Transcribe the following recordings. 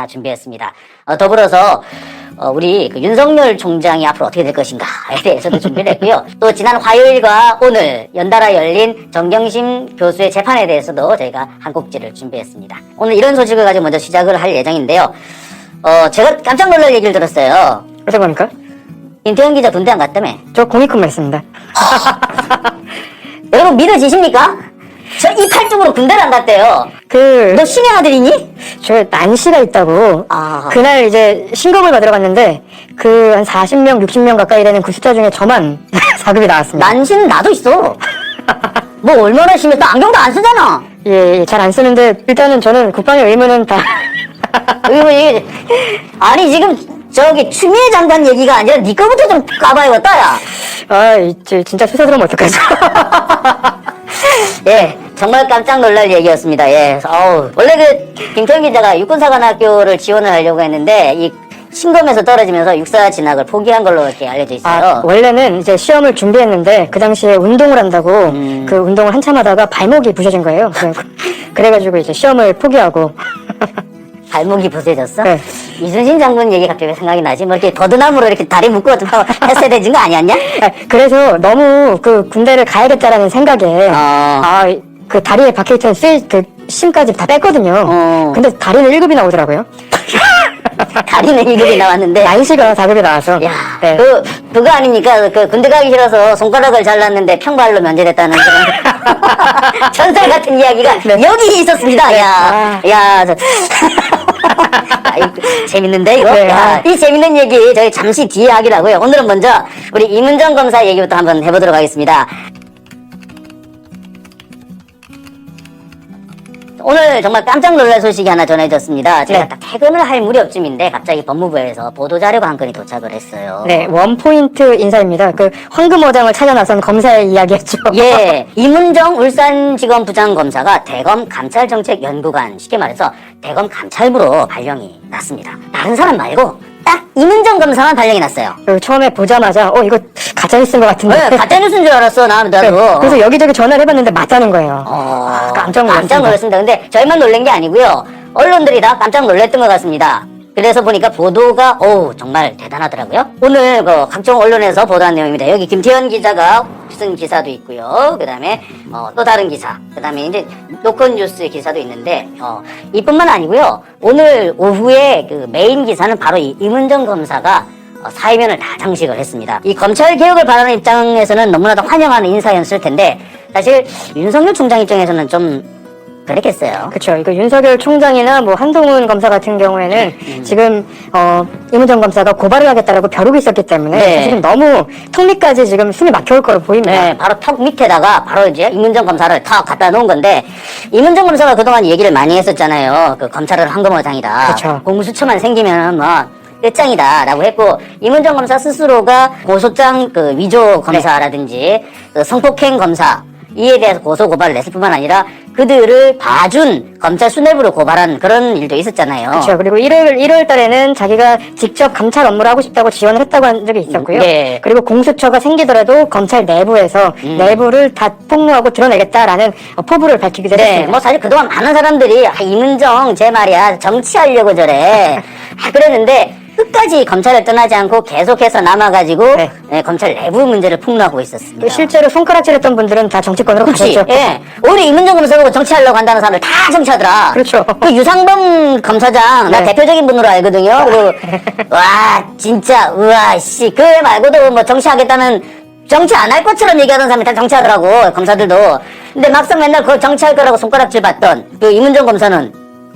하나 준비했습니다. 더불어서 우리 그 윤석열 총장이 앞으로 어떻게 될 것인가에 대해서도 준비를 했고요. 또 지난 화요일과 오늘 연달아 열린 정경심 교수의 재판에 대해서도 저희가 한 곡지를 준비했습니다. 오늘 이런 소식을 가지고 먼저 시작을 할 예정인데요. 제가 깜짝 놀랄 얘기를 들었어요. 어떤 겁니까? 김태현 기자 군대 안 갔다며? 저 공익근무 했습니다. 여러분 믿어지십니까? 저 이 팔뚝으로 군대를 안 갔대요. 너 신의 아들이니? 저 난시가 있다고. 그날 이제 신검을 받으러 갔는데 한 40명, 60명 가까이 되는 그 숫자 중에 저만 4급이 나왔습니다. 난시는 나도 있어. 뭐 얼마나 심해? 또 안경도 안 쓰잖아. 예, 잘 안 쓰는데 일단은 저는 국방의 의무는 다. 의문이 아니 지금 저기 추미애 장관 얘기가 아니라 네 거부터 좀 까봐야겠다 야. 진짜 수사 들으면 어떡하지? 예, 정말 깜짝 놀랄 얘기였습니다. 예, 원래 그 김태현 기자가 육군사관학교를 지원을 하려고 했는데 이 신검에서 떨어지면서 육사 진학을 포기한 걸로 이렇게 알려져 있어요. 원래는 이제 시험을 준비했는데 그 당시에 운동을 한다고 그 운동을 한참 하다가 발목이 부서진 거예요. 그래가지고 이제 시험을 포기하고. 발목이 부서졌어? 네. 이순신 장군 얘기 갑자기 생각이 나지. 뭐 이렇게 버드나무로 이렇게 다리 묶고 좀 했어야 되는 거 아니었냐? 그래서 너무 그 군대를 가야겠다라는 생각에 그 다리에 박혀있던 그 심까지 다 뺐거든요. 근데 다리는 1급이 나오더라고요. 다리는 1급이 나왔는데 난시가 4급이 나와서. 야, 네. 그거 아닙니까? 그 군대 가기 싫어서 손가락을 잘랐는데 평발로 면제됐다는 그런 전설 같은 이야기가 네. 여기 있었습니다. 네. 야, 재밌는데 이거? 네. 야, 이 재밌는 얘기 저희 잠시 뒤에 하기로 하고요. 오늘은 먼저 우리 임은정 검사 얘기부터 한번 해보도록 하겠습니다. 오늘 정말 깜짝 놀랄 소식이 하나 전해졌습니다. 제가 딱 퇴근을 할 무렵쯤인데 갑자기 법무부에서 보도자료가 한 건이 도착을 했어요. 네, 원포인트 인사입니다. 그 황금어장을 찾아 나선 검사의 이야기였죠. 예, 임은정 울산지검 부장검사가 대검 감찰정책연구관, 쉽게 말해서 대검 감찰부로 발령이 났습니다. 다른 사람 말고 딱 임은정 검사만 발령이 났어요. 처음에 보자마자 이거 가짜뉴스인 것 같은데. 네, 가짜뉴스인 줄 알았어 나도. 그래서 여기저기 전화를 해봤는데 맞다는 거예요. 깜짝 놀랐습니다. 근데 저희만 놀란 게 아니고요. 언론들이 다 깜짝 놀랐던 것 같습니다. 그래서 보니까 보도가 정말 대단하더라고요. 오늘 그 각종 언론에서 보도한 내용입니다. 여기 김태현 기자가 쓴 기사도 있고요. 그 다음에 또 다른 기사, 그 다음에 이제 노컷 뉴스 기사도 있는데 이뿐만 아니고요. 오늘 오후에 그 메인 기사는 바로 이 임은정 검사가 사회면을 다 장식을 했습니다. 이 검찰 개혁을 바라는 입장에서는 너무나도 환영하는 인사였을 텐데 사실 윤석열 총장 입장에서는 좀 그랬겠어요. 그렇죠. 이거 윤석열 총장이나 뭐 한동훈 검사 같은 경우에는 지금 임은정 검사가 고발을 하겠다라고 벼르고 있었기 때문에 사실은 너무 턱 밑까지 지금 숨이 막혀올 거로 보입니다. 네, 바로 턱 밑에다가 바로 이제 임은정 검사를 탁 갖다 놓은 건데 임은정 검사가 그동안 얘기를 많이 했었잖아요. 그 검찰은 황금어장이다. 그렇죠. 공수처만 생기면 뭐 끝장이다라고 했고 임은정 검사 스스로가 고소장 그 위조 검사라든지 그 성폭행 검사 이에 대해서 고소 고발을 냈을 뿐만 아니라 그들을 봐준 검찰 수뇌부로 고발한 그런 일도 있었잖아요. 그렇죠. 그리고 1월 달에는 자기가 직접 감찰 업무를 하고 싶다고 지원을 했다고 한 적이 있었고요. 네. 그리고 공수처가 생기더라도 검찰 내부에서 내부를 다 폭로하고 드러내겠다라는 포부를 밝히기도 했습니다. 뭐 사실 그동안 많은 사람들이 임은정 제 말이야 정치하려고 저래 그랬는데 끝까지 검찰을 떠나지 않고 계속해서 남아가지고 검찰 내부 문제를 폭로하고 있었습니다. 실제로 손가락질했던 분들은 다 정치권으로 가셨죠. 예. 오히려 임은정 검사 보고 정치하려고 한다는 사람들 다 정치하더라. 그렇죠. 그 유상범 검사장 나 대표적인 분으로 알거든요. 그리고 와 진짜 우와 씨 그 말고도 뭐 정치하겠다는 정치 안 할 것처럼 얘기하던 사람이 다 정치하더라고 검사들도. 근데 막상 맨날 그 정치할 거라고 손가락질 받던 그 임은정 검사는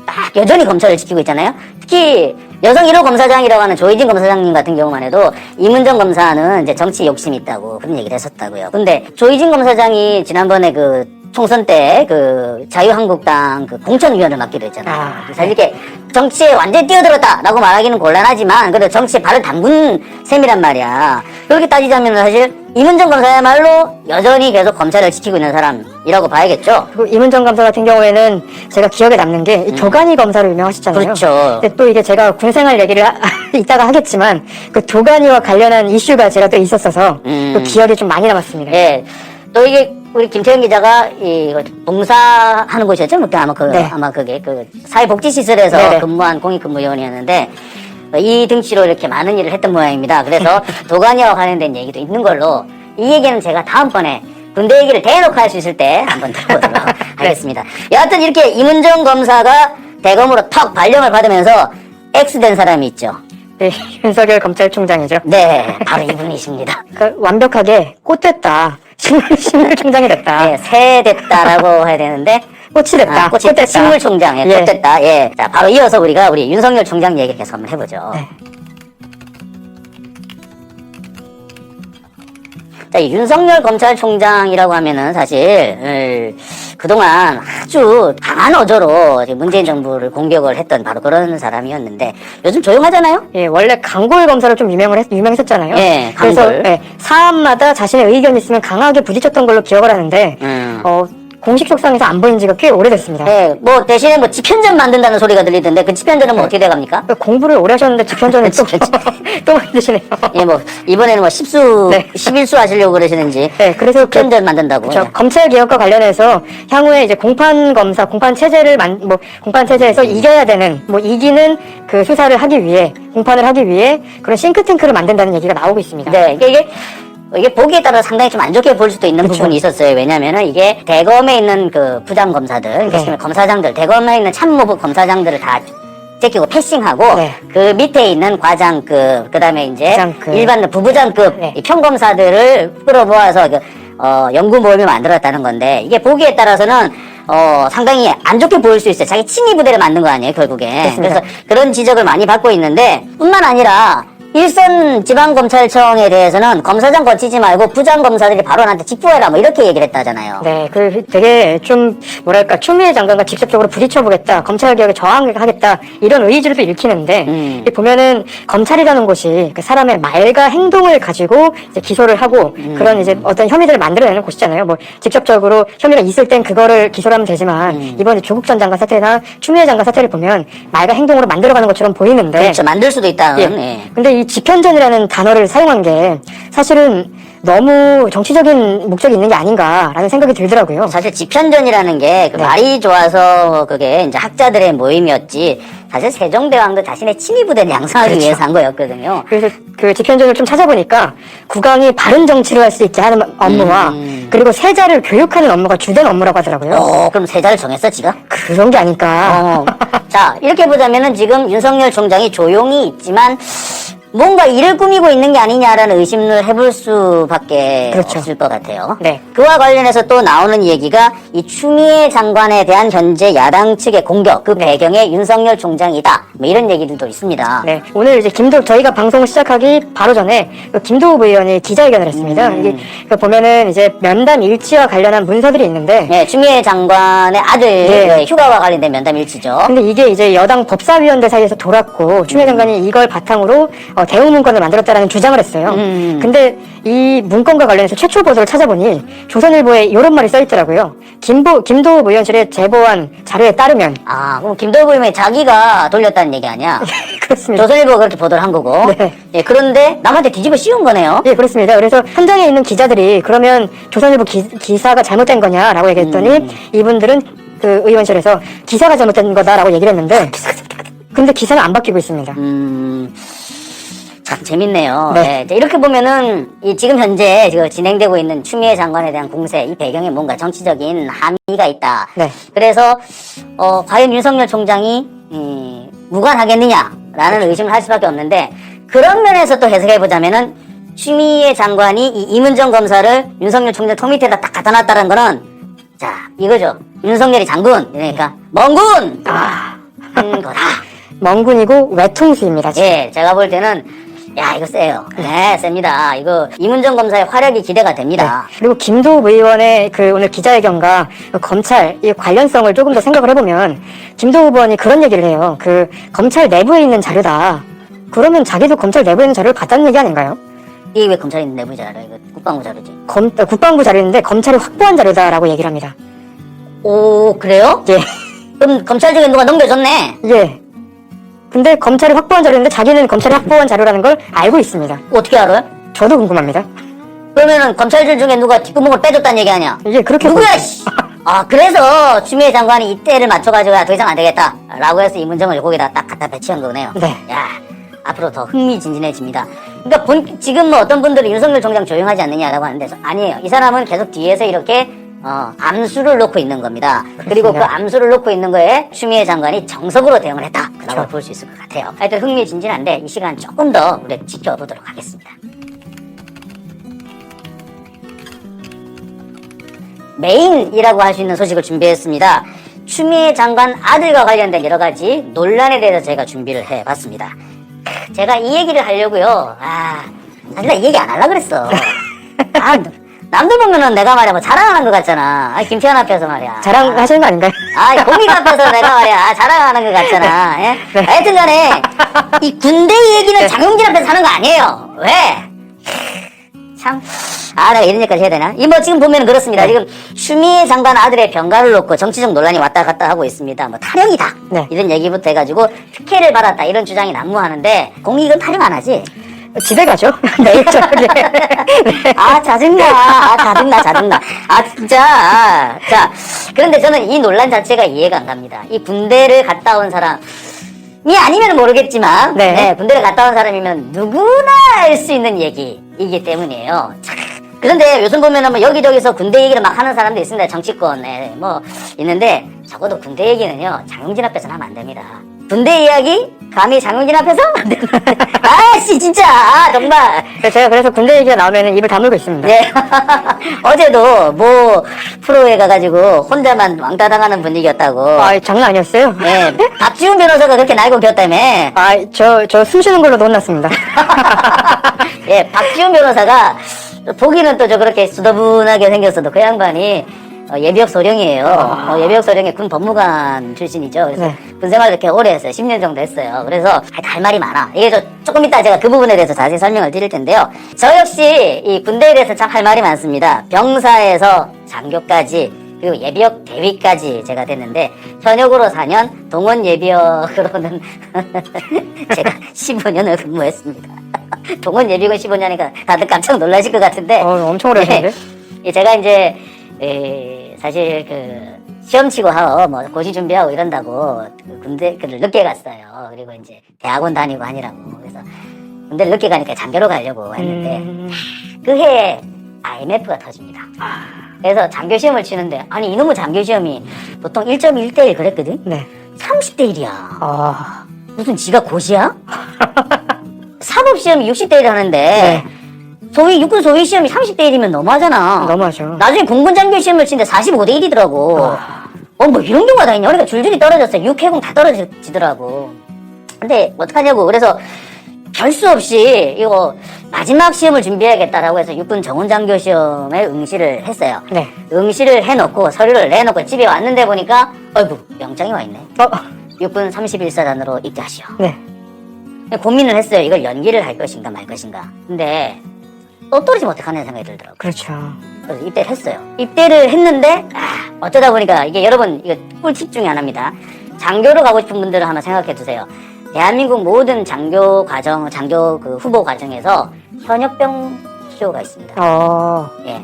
딱 여전히 검찰을 지키고 있잖아요. 특히 여성 1호 검사장이라고 하는 조희진 검사장님 같은 경우만 해도 임은정 검사는 이제 정치 욕심이 있다고 그런 얘기를 했었다고요. 근데 조희진 검사장이 지난번에 그 총선 때 그 자유한국당 그 공천위원을 맡기로 했잖아요. 사실 이렇게 정치에 완전히 뛰어들었다라고 말하기는 곤란하지만 그래도 정치에 발을 담근 셈이란 말이야. 그렇게 따지자면 사실 임은정 검사야말로 여전히 계속 검찰을 지키고 있는 사람이라고 봐야겠죠. 그리고 임은정 검사 같은 경우에는 제가 기억에 남는 게 도가니 검사로 유명하시잖아요. 그렇죠. 근데 또 이게 제가 군생활 얘기를 이따가 하겠지만 그 도가니와 관련한 이슈가 제가 또 있었어서 또 기억이 좀 많이 남았습니다. 예. 또 이게 우리 김태현 기자가 이거 봉사하는 곳이었죠? 뭐 네. 아마 그게 그 사회복지시설에서 네네. 근무한 공익근무요원이었는데 이 등치로 이렇게 많은 일을 했던 모양입니다. 그래서 도가니와 관련된 얘기도 있는 걸로 이 얘기는 제가 다음번에 군대 얘기를 대놓고 할 수 있을 때 한번 들어보도록 하겠습니다. 여하튼 이렇게 임은정 검사가 대검으로 턱 발령을 받으면서 X된 사람이 있죠. 네, 윤석열 검찰총장이죠. 네, 바로 이분이십니다. 그러니까 완벽하게 꽃됐다. 식물총장이 됐다. 네, 새 됐다라고 해야 되는데 꽃이 됐다. 꽃이 됐다. 식물총장, 예, 예. 꽃됐다. 예. 자, 바로 이어서 우리가 우리 윤석열 총장 얘기 계속 한번 해보죠. 네. 자, 이 윤석열 검찰총장이라고 하면은 사실 그동안 아주 강한 어조로 문재인 정부를 공격을 했던 바로 그런 사람이었는데 요즘 조용하잖아요? 예, 원래 강골 검사로 좀 유명했었잖아요. 예, 그래서 강골. 예, 사안마다 자신의 의견이 있으면 강하게 부딪혔던 걸로 기억을 하는데 공식 속상에서 안 보인 지가 꽤 오래됐습니다. 네, 뭐 대신에 뭐 집현전 만든다는 소리가 들리던데 그 집현전은 뭐 어떻게 돼갑니까? 공부를 오래 하셨는데 집현전을 또 만드시네요. 예, 뭐 이번에는 뭐 10수, 네. 11수 하시려고 그러시는지 네, 그래서 집현전 만든다고. 저 예. 검찰 개혁과 관련해서 향후에 이제 공판 검사, 공판 체제를 공판 체제에서 이겨야 되는 이기는 그 수사를 하기 위해 공판을 하기 위해 그런 싱크탱크를 만든다는 얘기가 나오고 있습니다. 네, 이게 보기에 따라 상당히 좀 안 좋게 볼 수도 있는 그쵸. 부분이 있었어요. 왜냐면은 이게 대검에 있는 그 부장 검사들, 네. 검사장들, 대검에 있는 참모부 검사장들을 다 제끼고 패싱하고 네. 그 밑에 있는 과장급, 그다음에 이제 부장급. 일반 부부장급 네. 이 평검사들을 끌어모아서 연구 모임을 만들었다는 건데 이게 보기에 따라서는 상당히 안 좋게 보일 수 있어요. 자기 친위 부대를 만든 거 아니에요, 결국에. 그렇습니다. 그래서 그런 지적을 많이 받고 있는데 뿐만 아니라 일선 지방검찰청에 대해서는 검사장 거치지 말고 부장검사들이 바로 나한테 직보해라 뭐 이렇게 얘기를 했다잖아요. 네, 그 되게 좀 뭐랄까 추미애 장관과 직접적으로 부딪혀보겠다, 검찰개혁에 저항하겠다 이런 의지를 또 읽히는데 이게 보면은 검찰이라는 곳이 그 사람의 말과 행동을 가지고 이제 기소를 하고 그런 이제 어떤 혐의들을 만들어내는 곳이잖아요. 뭐 직접적으로 혐의가 있을 땐 그거를 기소를 하면 되지만 이번에 조국 전 장관 사태나 추미애 장관 사태를 보면 말과 행동으로 만들어가는 것처럼 보이는데 그렇죠. 만들 수도 있다는. 예. 예. 근데 이 집현전이라는 단어를 사용한 게 사실은 너무 정치적인 목적이 있는 게 아닌가라는 생각이 들더라고요. 사실 집현전이라는 게 그 네. 말이 좋아서 그게 이제 학자들의 모임이었지. 사실 세종대왕도 자신의 친위 부대를 양성하기 그렇죠. 위해서 한 거였거든요. 그래서 그 집현전을 좀 찾아보니까 국왕이 바른 정치를 할 수 있게 하는 업무와 그리고 세자를 교육하는 업무가 주된 업무라고 하더라고요. 그럼 세자를 정했어, 지가? 그런 게 아닐까. 자, 이렇게 보자면은 지금 윤석열 총장이 조용히 있지만 뭔가 일을 꾸미고 있는 게 아니냐라는 의심을 해볼 수밖에 그렇죠. 없을 것 같아요. 네. 그와 관련해서 또 나오는 얘기가 이 추미애 장관에 대한 현재 야당 측의 공격, 그 배경에 윤석열 총장이다. 뭐 이런 얘기들도 있습니다. 네, 오늘 이제 저희가 방송을 시작하기 바로 전에 그 김도우 의원이 기자회견을 했습니다. 이게 보면은 이제 면담 일치와 관련한 문서들이 있는데 네, 추미애 장관의 아들 네. 휴가와 관련된 면담 일치죠. 근데 이게 이제 여당 법사위원들 사이에서 돌았고 추미애 장관이 이걸 바탕으로 대응 문건을 만들었다라는 주장을 했어요. 근데 이 문건과 관련해서 최초 보도를 찾아보니 조선일보에 이런 말이 써 있더라고요. 김도우 의원실에 제보한 자료에 따르면 그럼 김도우 의원이 자기가 돌렸다는 얘기 아니야? 그렇습니다. 조선일보가 그렇게 보도를 한 거고. 네. 예, 그런데 남한테 뒤집어 씌운 거네요. 예, 그렇습니다. 그래서 현장에 있는 기자들이 그러면 조선일보 기사가 잘못된 거냐라고 얘기했더니 이분들은 그 의원실에서 기사가 잘못된 거다라고 얘기를 했는데 근데 기사는 안 바뀌고 있습니다. 참 재밌네요. 네. 네, 이제 이렇게 보면은 지금 현재 진행되고 있는 추미애 장관에 대한 공세, 이 배경에 뭔가 정치적인 함의가 있다. 네. 그래서 과연 윤석열 총장이 무관하겠느냐라는 의심을 할 수밖에 없는데 그런 면에서 또 해석해 보자면은 추미애 장관이 이 임은정 검사를 윤석열 총장 턱 밑에다 딱 갖다 놨다는 거는 자 이거죠. 윤석열이 장군, 그러니까 멍군 한 거다. 멍군이고 외통수입니다. 지금. 예, 제가 볼 때는 야 이거 세요. 네, 셉니다. 이거 임은정 검사의 활약이 기대가 됩니다. 그리고 김도우 의원의 그 오늘 기자회견과 그 검찰 이 관련성을 조금 더 생각을 해보면 김도우 의원이 그런 얘기를 해요. 그 검찰 내부에 있는 자료다. 그러면 자기도 검찰 내부에 있는 자료를 봤다는 얘기 아닌가요? 이게 왜 검찰이 내부 자료? 이거 국방부 자료지. 국방부 자료인데 검찰이 확보한 자료다라고 얘기를 합니다. 오, 그래요? 예. 그럼 검찰 중에 누가 넘겨줬네? 예. 근데 검찰이 확보한 자료인데 자기는 검찰이 확보한 자료라는 걸 알고 있습니다. 어떻게 알아요? 저도 궁금합니다. 그러면은 검찰들 중에 누가 뒷구멍을 빼줬다는 얘기 아니야? 이게 그렇게 누구야, 씨! 그래서 추미애 장관이 이때를 맞춰가지고 야, 더 이상 안 되겠다. 라고 해서 이문정을 거기다 딱 갖다 배치한 거네요. 네. 야, 앞으로 더 흥미진진해집니다. 그러니까 지금 뭐 어떤 분들은 윤석열 총장 조용하지 않느냐라고 하는데 아니에요. 이 사람은 계속 뒤에서 이렇게 암수를 놓고 있는 겁니다. 그리고 그 암수를 놓고 있는 거에 추미애 장관이 정석으로 대응을 했다라고 그렇죠. 볼 수 있을 것 같아요. 하여튼 흥미진진한데 이 시간 조금 더 우리 지켜보도록 하겠습니다. 메인이라고 할 수 있는 소식을 준비했습니다. 추미애 장관 아들과 관련된 여러 가지 논란에 대해서 제가 준비를 해봤습니다. 제가 이 얘기를 하려고요. 사실 나 이 얘기 안 하려고 그랬어. 남들 보면은 내가 말이야 뭐 자랑하는 것 같잖아. 김태현 앞에서 말이야. 자랑하시는 거 아닌가요? 공익 앞에서 내가 말이야 자랑하는 것 같잖아. 예? 네. 하여튼간에 이 군대 얘기는 장용진 앞에서 하는 거 아니에요. 왜? 참. 내가 이런 얘기까지 해야 되나? 뭐 지금 보면은 그렇습니다. 네. 지금 추미애 장관 아들의 병가를 놓고 정치적 논란이 왔다 갔다 하고 있습니다. 뭐 탈영이다. 네. 이런 얘기부터 해가지고 특혜를 받았다. 이런 주장이 난무하는데 공익은 탈영 안 하지? 집에 가죠. 매일 저녁에. 짜증나. 진짜. 자, 그런데 저는 이 논란 자체가 이해가 안 갑니다. 이 군대를 갔다 온 사람이 아니면 모르겠지만, 네. 군대를 갔다 온 사람이면 누구나 알 수 있는 얘기이기 때문이에요. 참. 그런데 요즘 보면은 뭐 여기저기서 군대 얘기를 막 하는 사람도 있습니다. 정치권에 뭐 있는데 적어도 군대 얘기는요 장용진 앞에서는 하면 안 됩니다. 군대 이야기 감히 장용진 앞에서 안 됩니다. 진짜 정말. 제가 그래서 군대 얘기가 나오면 입을 다물고 있습니다. 네. 어제도 뭐 프로에 가가지고 혼자만 왕따 당하는 분위기였다고. 장난 아니었어요? 네. 박지훈 변호사가 그렇게 날고 기었다며. 저 숨 쉬는 걸로도 혼났습니다. 예, 박지훈 변호사가 보기는 또 저 그렇게 수더분하게 생겼어도 그 양반이 예비역 소령이에요. 예비역 소령의 군 법무관 출신이죠. 그래서 네. 군 생활을 이렇게 오래 했어요. 10년 정도 했어요. 그래서 할 말이 많아. 이게 조금 이따 제가 그 부분에 대해서 자세히 설명을 드릴 텐데요. 저 역시 이 군대에 대해서 참 할 말이 많습니다. 병사에서 장교까지 그리고 예비역 대위까지 제가 됐는데 현역으로 4년, 동원 예비역으로는 제가 15년을 근무했습니다. 동원 예비군 15년이니까 다들 깜짝 놀라실 것 같은데 엄청 오래 하셨는데? 제가 이제 사실 그 시험 치고 하고 뭐 고시 준비하고 이런다고 군대를 늦게 갔어요. 그리고 이제 대학원 다니고 하니라고. 그래서 군대를 늦게 가니까 장교로 가려고 했는데 그 해에 IMF가 터집니다. 그래서 장교 시험을 치는데 이놈의 장교 시험이 보통 1.1대1 그랬거든? 네. 30대1이야. 무슨 지가 고시야? 사법시험이 60대1 하는데 네. 육군 소위 시험이 30대1이면 너무하잖아. 너무하죠. 나중에 공군장교 시험을 치는데 45대1이더라고. 뭐 이런 경우가 다 있냐. 우리가 줄줄이 떨어졌어요. 육해공 다 떨어지더라고. 근데 어떡하냐고. 그래서 별 수 없이 이거 마지막 시험을 준비해야겠다라고 해서 육군 정훈장교 시험에 응시를 했어요. 네. 응시를 해놓고 서류를 내놓고 집에 왔는데 보니까 어이구 명장이 와 있네. 육군 31사단으로 입대하시오. 네. 고민을 했어요. 이걸 연기를 할 것인가 말 것인가. 근데 또 떨어지면 어떡하나 생각이 들더라고요. 그렇죠. 그래서 입대를 했어요. 입대를 했는데 어쩌다 보니까 이게 여러분 이거 꿀팁 중에 하나입니다. 장교로 가고 싶은 분들은 한번 생각해 두세요. 대한민국 모든 장교 과정, 장교 그 후보 과정에서 현역병 TO가 있습니다. 예.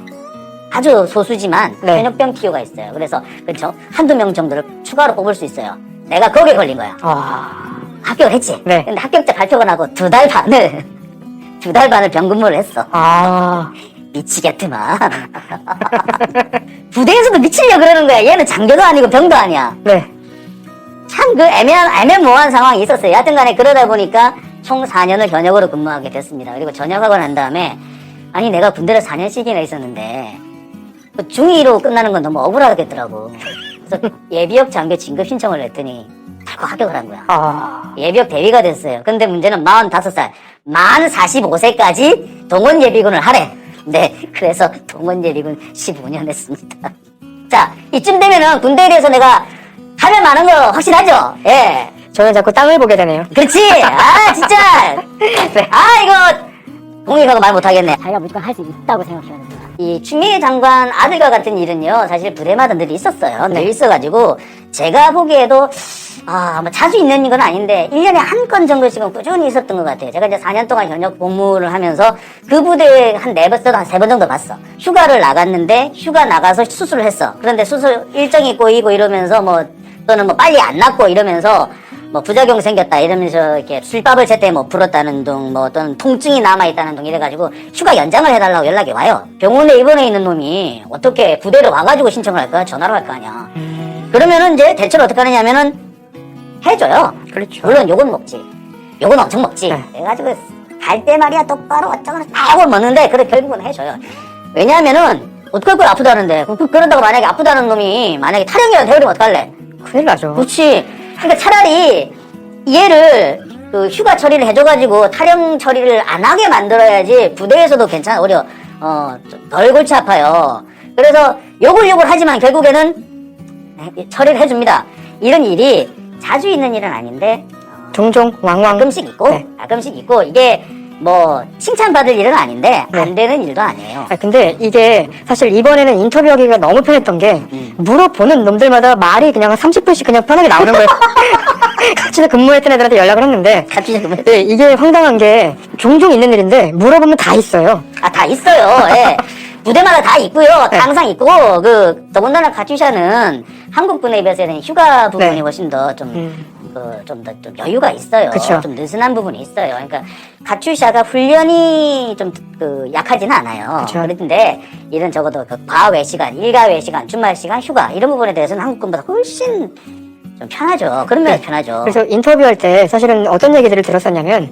아주 소수지만 네. 현역병 TO가 있어요. 그래서 그렇죠. 한두 명 정도를 추가로 뽑을 수 있어요. 내가 거기에 걸린 거야. 합격을 했지. 네. 근데 합격자 발표가 나고 두 달 반을 병근무를 했어. 미치겠더만. 부대에서도 미치려고 그러는 거야. 얘는 장교도 아니고 병도 아니야. 네. 참 그 애매모호한 상황이 있었어요. 여하튼 간에 그러다 보니까 총 4년을 현역으로 근무하게 됐습니다. 그리고 전역하고 난 다음에 내가 군대를 4년씩이나 있었는데 중2로 끝나는 건 너무 억울하겠더라고. 그래서 예비역 장교 진급 신청을 했더니 달고 합격을 한 거야. 예비역 대위가 됐어요. 근데 문제는 45살, 만 45세까지 동원 예비군을 하래. 네, 그래서 동원 예비군 15년 했습니다. 자, 이쯤 되면은 군대에 대해서 내가 하면 많은 거 확실하죠? 예. 저는 자꾸 땅을 보게 되네요. 그렇지! 진짜! 네. 이거 공익하고 말 못하겠네. 자기가 무조건 할 수 있다고 생각해야 된다. 이 추미애 장관 아들과 같은 일은요, 사실 부대마다 늘 있었어요. 늘 있어가지고, 제가 보기에도, 뭐 자주 있는 건 아닌데, 1년에 한 건 정도씩은 꾸준히 있었던 것 같아요. 제가 이제 4년 동안 현역 복무를 하면서 그 부대에 한 4번, 한 3번 정도 봤어. 휴가를 나갔는데, 휴가 나가서 수술을 했어. 그런데 수술 일정이 꼬이고 이러면서 또는 빨리 안 낫고 이러면서, 부작용 생겼다 이러면서 이렇게 술밥을 제때 못 풀었다는 둥, 또는 통증이 남아있다는 둥 이래가지고 휴가 연장을 해달라고 연락이 와요. 병원에 입원해 있는 놈이 어떻게 부대로 와가지고 신청을 할까? 전화로 할 거 아니야. 그러면은 이제 대체로 어떻게 하느냐면은 해줘요. 그렇죠. 물론 욕은 먹지. 욕은 엄청 먹지. 네. 그래가지고 갈 때 말이야 똑바로 어쩌고 다 욕을 먹는데 그래 결국은 해줘요. 왜냐하면은 어떡할 아프다는데 그런다고 만약에 아프다는 놈이 만약에 탈영이라도 해버리면 어떡할래? 큰일 나죠. 그렇지. 그러니까 차라리 얘를 그 휴가 처리를 해줘가지고 탈영 처리를 안 하게 만들어야지 부대에서도 괜찮아. 오히려 덜 골치 아파요. 그래서 욕을 하지만 결국에는 처리를 해줍니다. 이런 일이 자주 있는 일은 아닌데 종종 왕왕 가끔씩 있고 네. 가끔씩 있고 이게 칭찬받을 일은 아닌데 안 되는 일도 아니에요. 근데 이게 사실 이번에는 인터뷰하기가 너무 편했던 게 물어보는 놈들마다 말이 그냥 30분씩 그냥 편하게 나오는 거예요. 같이 근무했던 애들한테 연락을 했는데 같이 근무했 이게 황당한 게 종종 있는 일인데 물어보면 다 있어요. 다 있어요. 예. 부대마다 다 있고요. 다 항상 있고 더군다나 카투샤는 한국군에 비해서는 휴가 부분이 훨씬 더 좀 여유가 있어요. 그쵸. 좀 느슨한 부분이 있어요. 그러니까 카투샤가 훈련이 좀 약하지는 않아요. 그쵸. 그런데 이런 적어도 과외 시간, 일과외 시간, 주말 시간, 휴가 이런 부분에 대해서는 한국군보다 훨씬 좀 편하죠. 그런 면에서 편하죠. 그래서 인터뷰할 때 사실은 어떤 얘기들을 들었었냐면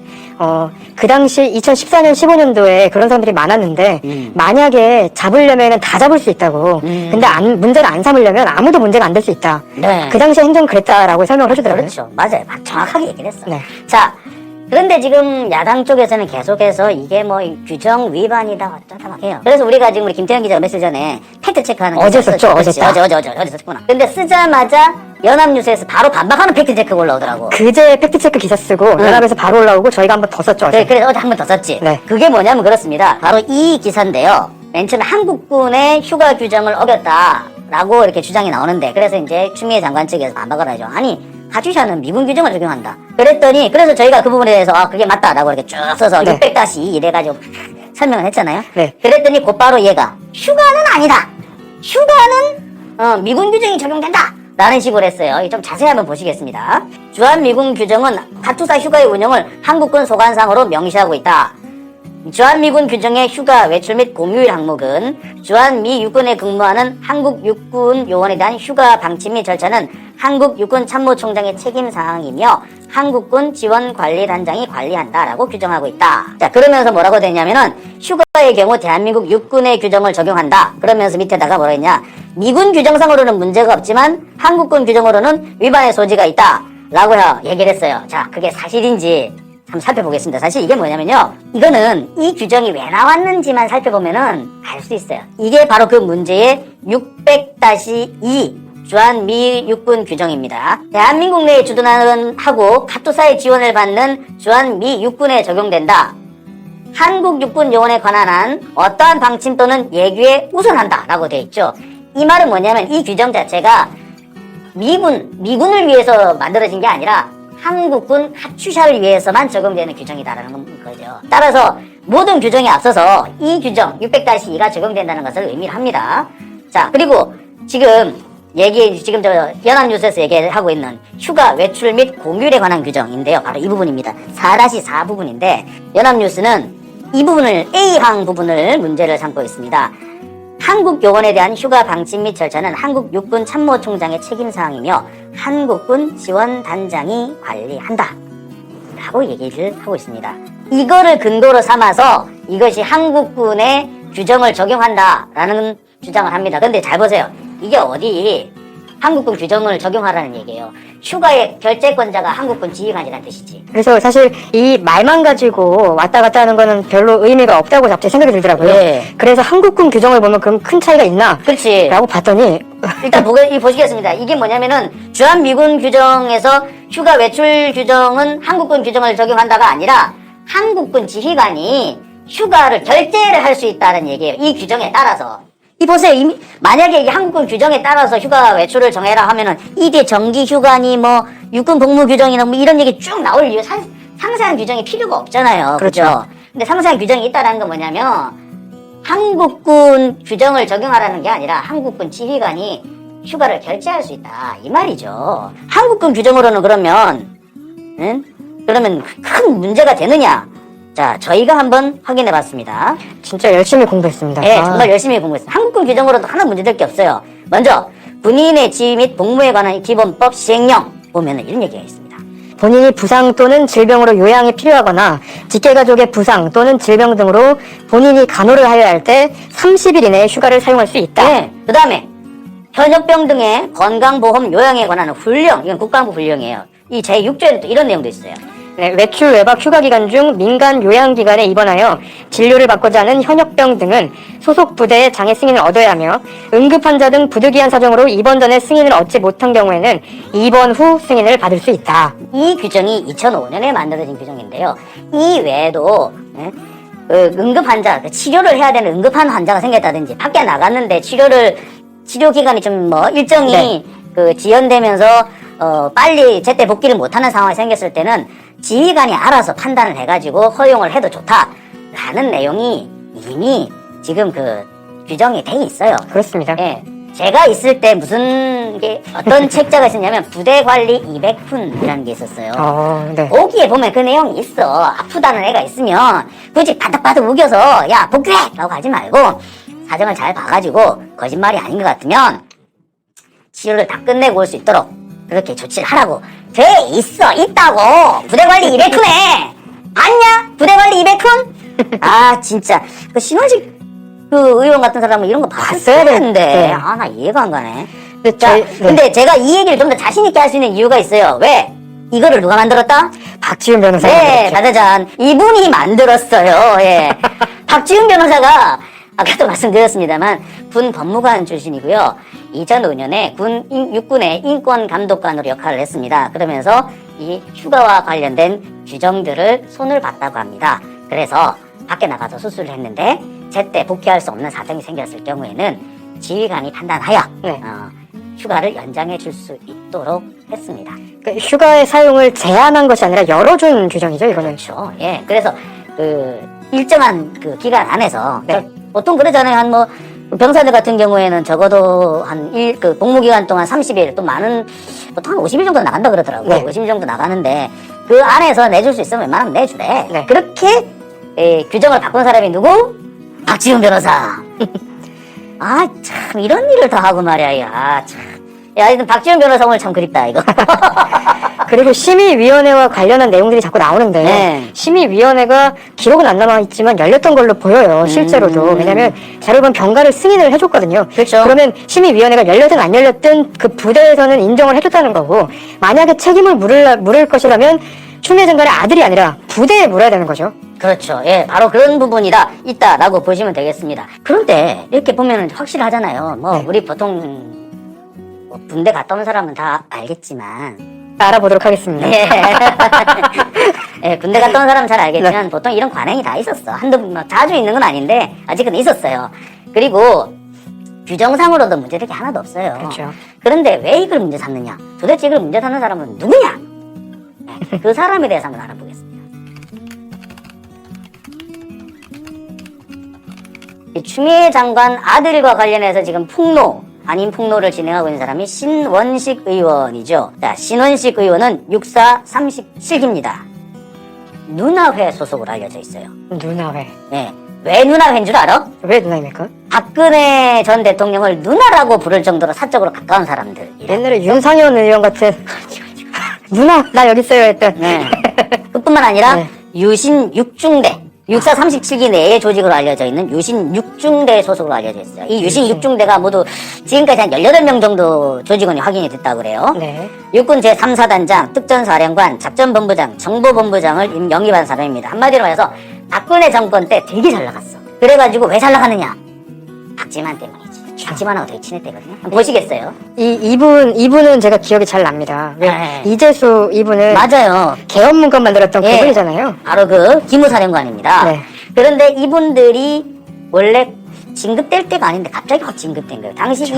그 당시 2014년 15년도에 그런 사람들이 많았는데 만약에 잡으려면 다 잡을 수 있다고 근데 문제를 안 삼으려면 아무도 문제가 안 될 수 있다. 네. 그 당시 행정은 그랬다라고 설명을 해주더라고요. 그렇죠. 맞아요. 정확하게 얘기를 했어. 네. 자, 그런데 지금 야당 쪽에서는 계속해서 이게 규정 위반이다 어쩌다 막 해요. 그래서 우리가 지금 우리 김태현 기자가 며칠 전에 팩트 체크하는 거 어제 썼죠. 어제 썼구나. 근데 쓰자마자 연합뉴스에서 바로 반박하는 팩트 체크가 올라오더라고. 그제 팩트체크 기사 쓰고 연합에서 바로 올라오고 저희가 한 번 더 썼죠. 어제. 그래 어제 한 번 더 썼지. 네. 그게 뭐냐면 그렇습니다. 바로 이 기사인데요. 맨 처음에 한국군의 휴가 규정을 어겼다라고 이렇게 주장이 나오는데 그래서 이제 추미애 장관 측에서 반박을 하죠. 아니 카투샤는 미군 규정을 적용한다. 그래서 저희가 그 부분에 대해서 그게 맞다라고 이렇게 쭉 써서 네. 600-2 이래가지고 설명을 했잖아요. 네. 그랬더니 곧바로 얘가 휴가는 아니다. 휴가는 미군 규정이 적용된다. 라는 식으로 했어요. 좀 자세히 한번 보시겠습니다. 주한미군 규정은 카투사 휴가의 운영을 한국군 소관상으로 명시하고 있다. 주한미군 규정의 휴가, 외출 및 공휴일 항목은 주한미 육군에 근무하는 한국 육군 요원에 대한 휴가 방침 및 절차는 한국 육군 참모총장의 책임 사항이며 한국군 지원관리단장이 관리한다라고 규정하고 있다. 자, 그러면서 뭐라고 되냐면은 휴가의 경우 대한민국 육군의 규정을 적용한다. 그러면서 밑에다가 뭐라 했냐? 미군 규정상으로는 문제가 없지만 한국군 규정으로는 위반의 소지가 있다. 라고 얘기를 했어요. 자, 그게 사실인지 한번 살펴보겠습니다. 사실 이게 뭐냐면요. 이거는 이 규정이 왜 나왔는지만 살펴보면은 알 수 있어요. 이게 바로 그 문제의 600-2 주한미 육군 규정입니다. 대한민국 내에 주둔하는 하고 카투사의 지원을 받는 주한미 육군에 적용된다. 한국 육군 요원에 관한 한 어떠한 방침 또는 예규에 우선한다 라고 되어 있죠. 이 말은 뭐냐면 이 규정 자체가 미군을 위해서 만들어진 게 아니라 한국군 카투샤를 위해서만 적용되는 규정이다라는 거죠. 따라서 모든 규정에 앞서서 이 규정 600-2가 적용된다는 것을 의미를 합니다. 자, 그리고 지금 저 연합뉴스에서 얘기하고 있는 휴가, 외출 및 공휴일에 관한 규정인데요. 바로 이 부분입니다. 4-4 부분인데 연합뉴스는 이 부분을 A항 부분을 문제를 삼고 있습니다. 한국 요원에 대한 휴가 방침 및 절차는 한국 육군 참모총장의 책임사항이며 한국군 지원단장이 관리한다 라고 얘기를 하고 있습니다. 이거를 근거로 삼아서 이것이 한국군의 규정을 적용한다 라는 주장을 합니다. 근데 잘 보세요. 이게 어디 한국군 규정을 적용하라는 얘기예요. 휴가의 결재권자가 한국군 지휘관이라는 뜻이지. 그래서 사실 이 말만 가지고 왔다 갔다 하는 거는 별로 의미가 없다고 갑자기 생각이 들더라고요. 네. 그래서 한국군 규정을 보면 그럼 큰 차이가 있나? 그렇지. 라고 봤더니 일단 보시겠습니다. 이게 뭐냐면은 주한미군 규정에서 휴가 외출 규정은 한국군 규정을 적용한다가 아니라 한국군 지휘관이 휴가를 결제를 할 수 있다는 얘기예요. 이 규정에 따라서. 이 보세요. 만약에 이 한국군 규정에 따라서 휴가 외출을 정해라 하면은 이게 정기 휴가니 뭐 육군 복무 규정이나 뭐 이런 얘기 쭉 나올 이유 상세한 규정이 필요가 없잖아요. 그렇죠. 근데 상세한 규정이 있다라는 건 뭐냐면 한국군 규정을 적용하라는 게 아니라 한국군 지휘관이 휴가를 결제할 수 있다 이 말이죠. 한국군 규정으로는 그러면 그러면 큰 문제가 되느냐? 자, 저희가 한번 확인해 봤습니다. 진짜 열심히 공부했습니다. 네, 정말 열심히 공부했습니다. 한국군 규정으로도 하나 문제될 게 없어요. 먼저 군인의 지위 및 복무에 관한 기본법 시행령 보면은 이런 얘기가 있습니다. 본인이 부상 또는 질병으로 요양이 필요하거나 직계가족의 부상 또는 질병 등으로 본인이 간호를 하여야 할 때 30일 이내에 휴가를 사용할 수 있다. 네, 그 다음에 현역병 등의 건강보험 요양에 관한 훈령, 이건 국방부 훈령이에요. 이 제6조에는 또 이런 내용도 있어요. 네, 외출, 외박, 휴가 기간 중 민간 요양기관에 입원하여 진료를 받고자 하는 현역병 등은 소속 부대의 장애 승인을 얻어야 하며 응급환자 등 부득이한 사정으로 입원 전에 승인을 얻지 못한 경우에는 입원 후 승인을 받을 수 있다. 이 규정이 2005년에 만들어진 규정인데요. 이 외에도 응급환자, 치료를 해야 되는 응급한 환자가 생겼다든지 밖에 나갔는데 치료 기간이 좀 뭐 일정이 지연되면서 빨리 제때 복귀를 못하는 상황이 생겼을 때는 지휘관이 알아서 판단을 해가지고 허용을 해도 좋다라는 내용이 이미 지금 규정이 돼 있어요. 그렇습니다. 예. 제가 있을 때 어떤 책자가 있었냐면 부대관리 200푼이라는 게 있었어요. 네. 거기에 보면 그 내용이 있어. 아프다는 애가 있으면 굳이 바닥바닥 우겨서 야 복귀해! 라고 하지 말고 사정을 잘 봐가지고 거짓말이 아닌 것 같으면 치료를 다 끝내고 올 수 있도록 그렇게 조치를 하라고 돼 있다고. 부대관리 200푼에 봤냐? 부대관리 200푼? 아 진짜 신원식 의원 같은 사람은 이런 거 봤어야 되는데 네. 아 나 이해가 안 가네. 자, 근데 제가 이 얘기를 좀 더 자신 있게 할 수 있는 이유가 있어요. 왜? 이거를 누가 만들었다? 박지훈 변호사가 네, 만들었죠. 짜자잔. 이분이 만들었어요. 예. 박지훈 변호사가 아까도 말씀드렸습니다만 군 법무관 출신이고요. 2005년에 육군의 인권감독관으로 역할을 했습니다. 그러면서 이 휴가와 관련된 규정들을 손을 봤다고 합니다. 그래서 밖에 나가서 수술을 했는데 제때 복귀할 수 없는 사정이 생겼을 경우에는 지휘관이 판단하여 휴가를 연장해 줄 수 있도록 했습니다. 그러니까 휴가의 사용을 제한한 것이 아니라 열어준 규정이죠, 이거는. 그렇죠. 예. 그래서 일정한 기간 안에서 네. 보통 그러잖아요. 한 뭐 병사들 같은 경우에는 적어도 복무 기간 동안 30일 또 많은 보통 한 50일 정도 나간다 그러더라고요. 네. 50일 정도 나가는데 그 안에서 내줄 수 있으면 웬만하면 내주래. 네. 그렇게 규정을 바꾼 사람이 누구? 박지훈 변호사. 아 참 이런 일을 다 하고 말이야. 야 참. 야 이건 박지훈 변호사 오늘 참 그립다 이거. 그리고 심의위원회와 관련한 내용들이 자꾸 나오는데 네. 심의위원회가 기록은 안 남아있지만 열렸던 걸로 보여요. 실제로도. 왜냐면 자료본 병가를 승인을 해줬거든요. 그렇죠. 그러면 심의위원회가 열렸든 안 열렸든 그 부대에서는 인정을 해줬다는 거고 만약에 책임을 물을 것이라면 추미애 장관의 아들이 아니라 부대에 물어야 되는 거죠. 그렇죠. 예, 바로 그런 부분이다 있다라고 보시면 되겠습니다. 그런데 이렇게 보면 확실하잖아요. 네. 우리 보통 군대 갔다 온 사람은 다 알겠지만 알아보도록 하겠습니다. 예. 예, 군대 갔다 온 사람은 잘 알겠지만 보통 이런 관행이 다 있었어. 자주 있는 건 아닌데 아직은 있었어요. 그리고 규정상으로도 문제될 게 하나도 없어요. 그렇죠. 그런데 왜 이걸 문제 삼느냐? 도대체 이걸 문제 삼는 사람은 누구냐? 네, 그 사람에 대해서 한번 알아보겠습니다. 추미애 장관 아들과 관련해서 지금 아닌 폭로를 진행하고 있는 사람이 신원식 의원이죠. 자, 신원식 의원은 6437기입니다. 누나회 소속으로 알려져 있어요. 누나회. 네. 왜 누나회인 줄 알아? 왜 누나입니까? 박근혜 전 대통령을 누나라고 부를 정도로 사적으로 가까운 사람들. 옛날에 윤상현 의원 같은 누나 나 여기 있어요 했던. 네. 그뿐만 아니라 네. 유신 6중대 6437기 내에 조직으로 알려져 있는 유신 6중대 소속으로 알려져 있어요. 이 유신 6중대가 모두 지금까지 한 18명 정도 조직원이 확인이 됐다고 그래요. 네. 육군 제3사단장, 특전사령관, 작전본부장, 정보본부장을 영입한 사람입니다. 한마디로 해서 박근혜 정권 때 되게 잘 나갔어. 그래가지고 왜 잘 나갔느냐? 박지만 때문이지. 박지만하고 되게 친했대거든요. 한번 보시겠어요? 이분은 제가 기억이 잘 납니다. 네. 이재수 이분은 맞아요. 계엄문건 만들었던 예. 그분이잖아요. 바로 기무사령관입니다. 네. 그런데 이분들이 원래 진급될 때가 아닌데 갑자기 확 진급된 거예요. 당시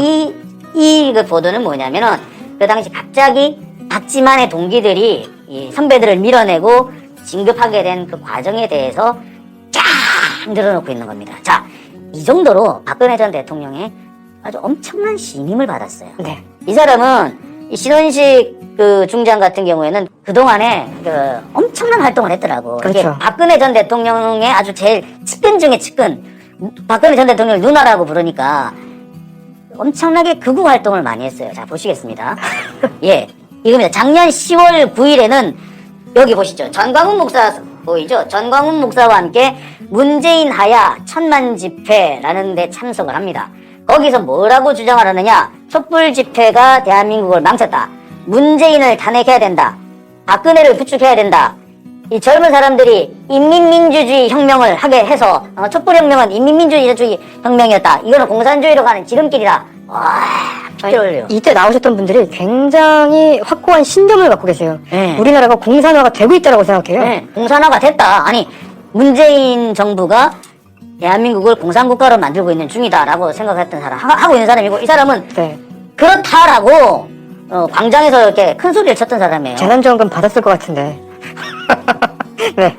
그 보도는 뭐냐면은 그 당시 갑자기 박지만의 동기들이 이 선배들을 밀어내고 진급하게 된 그 과정에 대해서 쫙 늘어놓고 있는 겁니다. 자, 이 정도로 박근혜 전 대통령의 아주 엄청난 신임을 받았어요. 네. 이 사람은 이 신원식 그 중장 같은 경우에는 그동안에 그 엄청난 활동을 했더라고. 그렇죠. 이게 박근혜 전 대통령의 아주 제일 측근 중에 측근, 박근혜 전 대통령을 누나라고 부르니까 엄청나게 극우 활동을 많이 했어요. 자, 보시겠습니다. 예. 이겁니다. 작년 10월 9일에는 여기 보시죠. 전광훈 목사 보이죠? 전광훈 목사와 함께 문재인 하야 천만 집회라는 데 참석을 합니다. 거기서 뭐라고 주장을 하느냐? 촛불 집회가 대한민국을 망쳤다. 문재인을 탄핵해야 된다. 박근혜를 부축해야 된다. 이 젊은 사람들이 인민민주주의 혁명을 하게 해서 촛불혁명은 인민민주주의 혁명이었다. 이거는 공산주의로 가는 지름길이다. 와, 피를 흘려요. 이때 나오셨던 분들이 굉장히 확고한 신념을 갖고 계세요. 네. 우리나라가 공산화가 되고 있다고 생각해요. 네, 공산화가 됐다. 아니, 문재인 정부가 대한민국을 공산국가로 만들고 있는 중이다라고 생각했던 사람, 하고 있는 사람이고, 이 사람은 네. 그렇다라고 광장에서 이렇게 큰 소리를 쳤던 사람이에요. 재난지원금 받았을 것 같은데. 네.